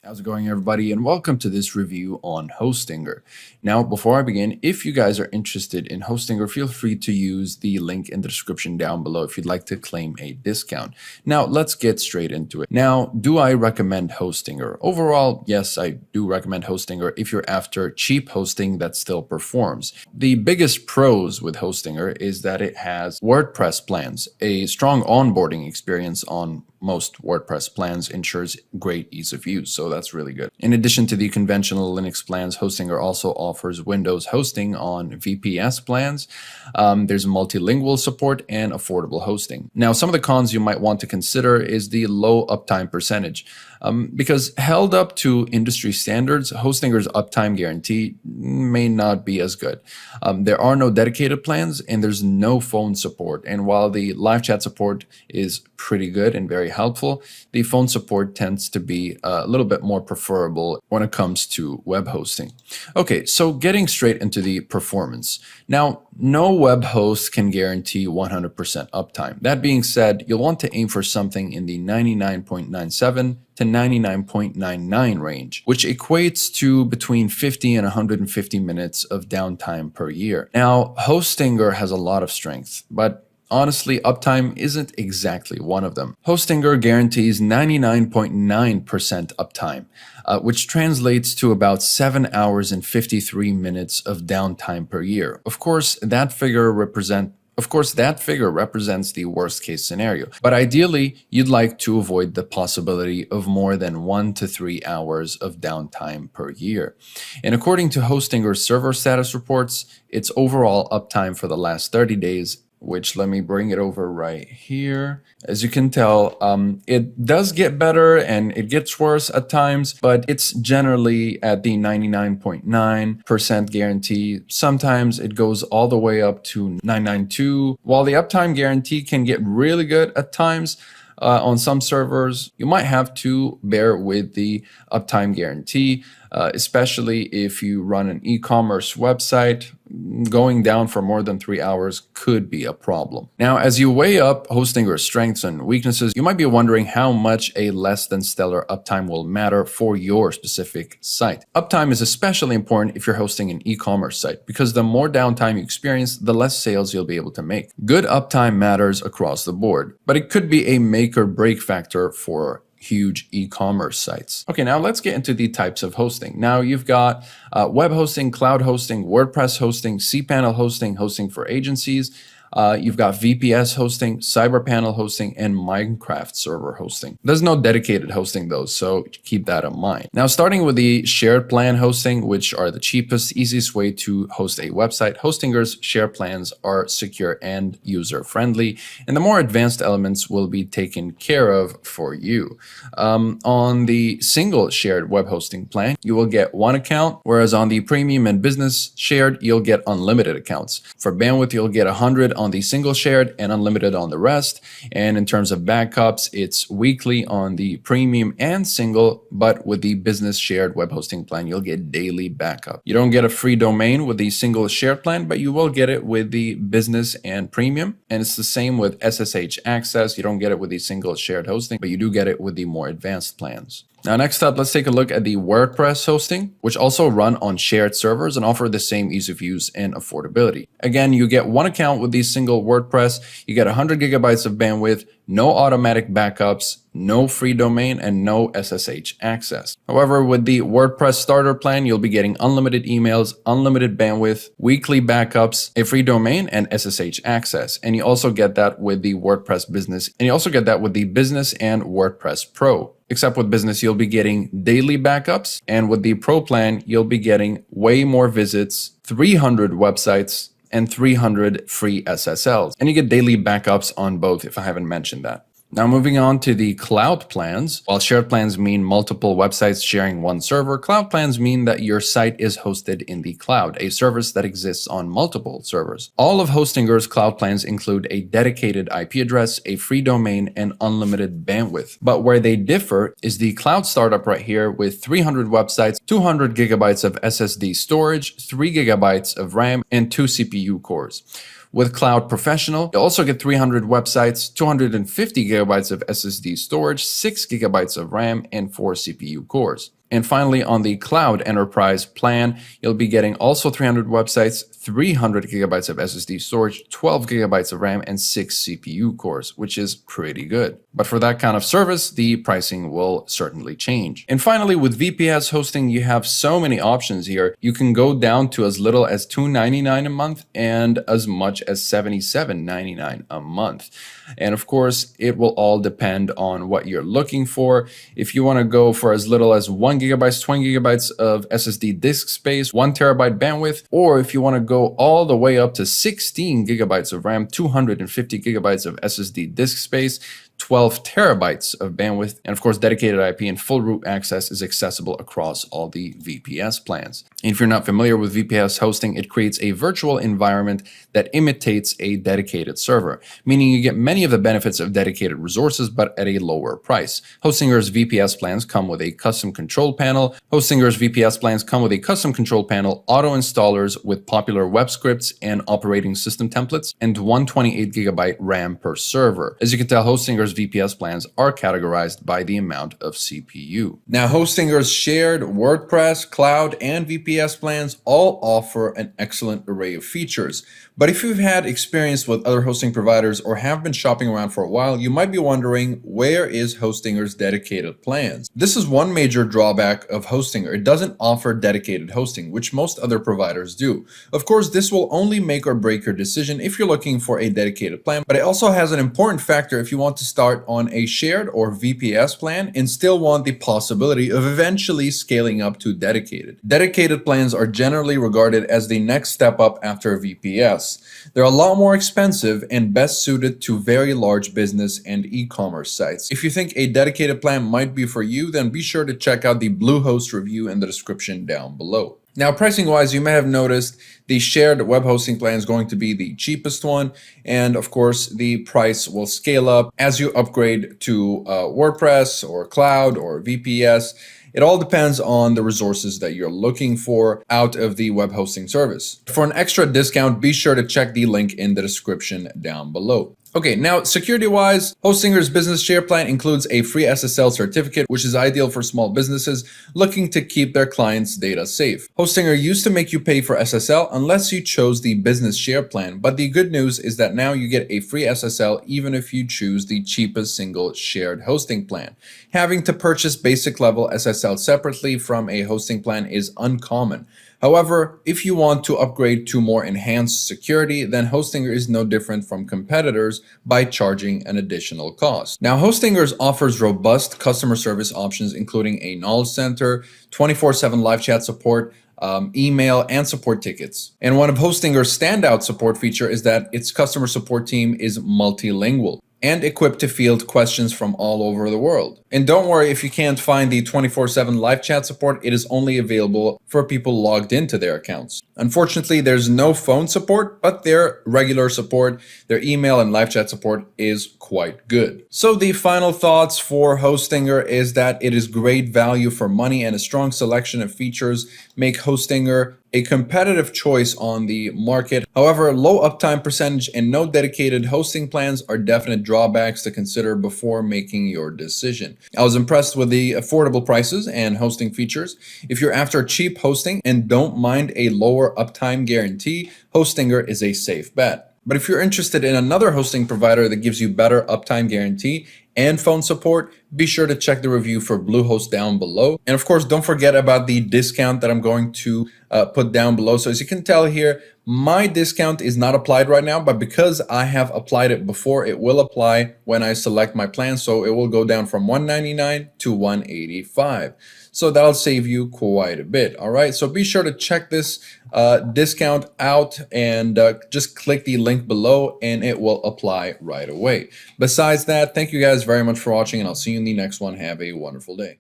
How's it going, everybody, and welcome to this review on Hostinger. Now, before I begin, if you guys are interested in Hostinger, feel free to use the link in the description down below if you'd like to claim a discount. Now, let's get straight into it. Now, do I recommend Hostinger? Overall, yes, I do recommend Hostinger if you're after cheap hosting that still performs. The biggest pros with Hostinger is that it has WordPress plans. A strong onboarding experience on most WordPress plans ensures great ease of use, so that's really good. In addition to the conventional Linux plans, Hostinger also offers Windows hosting on VPS plans. There's multilingual support and affordable hosting. Now, some of the cons you might want to consider is the low uptime percentage. Because held up to industry standards, Hostinger's uptime guarantee may not be as good. There are no dedicated plans and there's no phone support. And while the live chat support is pretty good and very helpful, the phone support tends to be a little bit more preferable when it comes to web hosting. Okay, so getting straight into the performance. Now, no web host can guarantee 100% uptime. That being said, you'll want to aim for something in the 99.97 to 99.99 range, which equates to between 50 and 150 minutes of downtime per year. Now, Hostinger has a lot of strengths, but honestly, uptime isn't exactly one of them. Hostinger guarantees 99.9% uptime, which translates to about 7 hours and 53 minutes of downtime per year. Of course, that figure represents the worst case scenario, but ideally, you'd like to avoid the possibility of more than 1 to 3 hours of downtime per year. And according to Hostinger's server status reports, its overall uptime for the last 30 days, which let me bring it over right here. As you can tell, it does get better and it gets worse at times, but it's generally at the 99.9% guarantee. Sometimes it goes all the way up to 992. While the uptime guarantee can get really good at times, on some servers, you might have to bear with the uptime guarantee, especially if you run an e-commerce website. Going down for more than 3 hours could be a problem. Now, as you weigh up Hostinger's strengths and weaknesses, you might be wondering how much a less than stellar uptime will matter for your specific site. Uptime is especially important if you're hosting an e-commerce site, because the more downtime you experience, the less sales you'll be able to make. Good uptime matters across the board, but it could be a make or break factor for huge e-commerce sites. Okay, now let's get into the types of hosting. Now you've got web hosting, cloud hosting, WordPress hosting, cPanel hosting, hosting for agencies. You've got VPS hosting, CyberPanel hosting, and Minecraft server hosting. There's no dedicated hosting though, so keep that in mind. Now, starting with the shared plan hosting, which are the cheapest, easiest way to host a website, Hostinger's shared plans are secure and user-friendly, and the more advanced elements will be taken care of for you. On the single shared web hosting plan, you will get one account, whereas on the premium and business shared, you'll get unlimited accounts. For bandwidth, you'll get 100 on the single shared and unlimited on the rest. And in terms of backups, it's weekly on the premium and single, but with the business shared web hosting plan, you'll get daily backup. You don't get a free domain with the single shared plan, but you will get it with the business and premium. And it's the same with SSH access. You don't get it with the single shared hosting, but you do get it with the more advanced plans. Now, next up, let's take a look at the WordPress hosting, which also run on shared servers and offer the same ease of use and affordability. Again, you get one account with the single WordPress, you get 100 gigabytes of bandwidth, no automatic backups, no free domain, and no SSH access. However, with the WordPress starter plan, you'll be getting unlimited emails, unlimited bandwidth, weekly backups, a free domain, and SSH access. And you also get that with the WordPress Business, and WordPress Pro. Except with business, you'll be getting daily backups, and with the Pro plan, you'll be getting way more visits, 300 websites, and 300 free SSLs. And you get daily backups on both, if I haven't mentioned that. Now, moving on to the cloud plans. While shared plans mean multiple websites sharing one server, cloud plans mean that your site is hosted in the cloud, a service that exists on multiple servers. All of Hostinger's cloud plans include a dedicated IP address, a free domain, and unlimited bandwidth. But where they differ is the cloud startup right here with 300 websites, 200 gigabytes of SSD storage, 3 gigabytes of RAM, and 2 CPU cores. With Cloud Professional, you'll also get 300 websites, 250 gigabytes of SSD storage, 6 gigabytes of RAM, and 4 CPU cores. And finally, on the Cloud Enterprise plan, you'll be getting also 300 websites, 300 gigabytes of SSD storage, 12 gigabytes of RAM, and 6 CPU cores, which is pretty good. But for that kind of service, the pricing will certainly change. And finally, with VPS hosting, you have so many options here. You can go down to as little as $299 a month and as much as $77.99 a month. And of course, it will all depend on what you're looking for. If you want to go for as little as 1 gigabytes, 20 gigabytes of SSD disk space, 1 terabyte bandwidth, or if you want to go all the way up to 16 gigabytes of RAM, 250 gigabytes of SSD disk space, 12 terabytes of bandwidth, and of course, dedicated IP and full root access is accessible across all the VPS plans. And if you're not familiar with VPS hosting, it creates a virtual environment that imitates a dedicated server, meaning you get many of the benefits of dedicated resources, but at a lower price. Hostinger's VPS plans come with a custom control panel. Hostinger's VPS plans come with a custom control panel, auto installers with popular web scripts and operating system templates, and 128 gigabyte RAM per server. As you can tell, Hostinger's VPS plans are categorized by the amount of CPU. Now, Hostinger's shared WordPress, cloud, and VPS plans all offer an excellent array of features. But if you've had experience with other hosting providers or have been shopping around for a while, you might be wondering, where is Hostinger's dedicated plans? This is one major drawback of Hostinger. It doesn't offer dedicated hosting, which most other providers do. Of course, this will only make or break your decision if you're looking for a dedicated plan, but it also has an important factor if you want to start on a shared or VPS plan and still want the possibility of eventually scaling up to dedicated. Dedicated plans are generally regarded as the next step up after VPS. They're a lot more expensive and best suited to very large business and e-commerce sites. If you think a dedicated plan might be for you, then be sure to check out the Bluehost review in the description down below. Now, pricing wise, you may have noticed the shared web hosting plan is going to be the cheapest one. And of course, the price will scale up as you upgrade to WordPress or cloud or VPS. It all depends on the resources that you're looking for out of the web hosting service. For an extra discount, be sure to check the link in the description down below. Okay, now security-wise, Hostinger's business share plan includes a free SSL certificate, which is ideal for small businesses looking to keep their clients' data safe. Hostinger used to make you pay for SSL unless you chose the business share plan, but the good news is that now you get a free SSL even if you choose the cheapest single shared hosting plan. Having to purchase basic level SSL separately from a hosting plan is uncommon. However, if you want to upgrade to more enhanced security, then Hostinger is no different from competitors by charging an additional cost. Now, Hostinger offers robust customer service options, including a knowledge center, 24/7 live chat support, email, and support tickets. And one of Hostinger's standout support feature is that its customer support team is multilingual and equipped to field questions from all over the world. And don't worry if you can't find the 24/7 live chat support, it is only available for people logged into their accounts. Unfortunately, there's no phone support, but their regular support, their email and live chat support is quite good. So the final thoughts for Hostinger is that it is great value for money and a strong selection of features make Hostinger a competitive choice on the market. However, low uptime percentage and no dedicated hosting plans are definite drawbacks to consider before making your decision. I was impressed with the affordable prices and hosting features. If you're after cheap hosting and don't mind a lower uptime guarantee, Hostinger is a safe bet. But if you're interested in another hosting provider that gives you better uptime guarantee and phone support, be sure to check the review for Bluehost down below. And of course, don't forget about the discount that I'm going to put down below. So as you can tell here, my discount is not applied right now, but because I have applied it before, it will apply when I select my plan. So it will go down from $199 to $185. So that'll save you quite a bit. All right. So be sure to check this discount out and just click the link below and it will apply right away. Besides that, thank you guys very much for watching and I'll see you in the next one. Have a wonderful day.